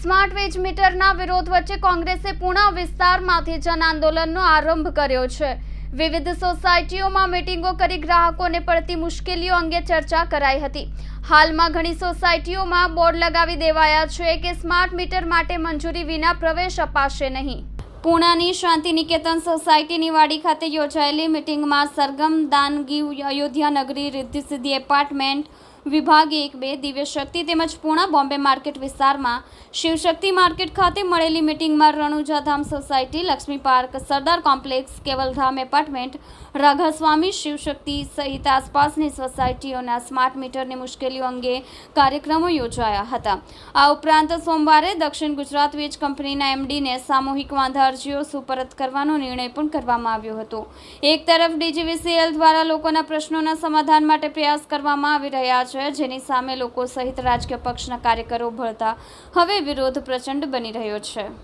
Smart વીજ મીટરના વિરોધ વચ્ચે કોંગ્રેસે પૂણા વિસ્તારમાંથી જન આંદોલનનો આરંભ કર્યો છે। વિવિધ સોસાયટીઓમાં મીટિંગો કરી ગ્રાહકોને પડતી મુશ્કેલીઓ અંગે ચર્ચા કરાઈ હતી। હાલમાં ઘણી સોસાયટીઓમાં બોર્ડ લગાવી દેવાયા છે કે સ્માર્ટ મીટર માટે મંજૂરી વિના પ્રવેશ અપાશે નહીં। પૂણાની શાંતિ નિકેતન સોસાયટીની વાડી ખાતે યોજાયેલી મીટિંગમાં સરગમ દાનગી અયોધ્યા નગરી રિદ્ધિ સિદ્ધિ એપાર્ટમેન્ટ વિભાગ 1-2 દિવ્ય શક્તિ તેમજ પૂણા બોમ્બે માર્કેટ વિસ્તારમાં શિવશક્તિ માર્કેટ ખાતે મળેલી મીટિંગમાં Ranuja Dham society, Lakshmi park, Sardar complex, Kevaldham apartment, Raghaswami Shivshakti સહિત આસપાસની સોસાયટીઓના સ્માર્ટ મીટરની મુશ્કેલીઓ અંગે કાર્યક્રમો યોજાયા હતા। આ ઉપરાંત સોમવારે દક્ષિણ ગુજરાત વીજ કંપનીના એમડીને સામૂહિક વાંધા અરજીઓ સુપરત કરવાનો નિર્ણય પણ કરવામાં આવ્યો હતો। એક તરફ ડીજીવીસીએલ દ્વારા લોકોના પ્રશ્નોના સમાધાન માટે પ્રયાસ કરવામાં આવી રહ્યા છે, જેની સામે લોકો સહિત રાજકીય પક્ષના કાર્યકરો ભળતા હવે વિરોધ પ્રચંડ બની રહ્યો છે।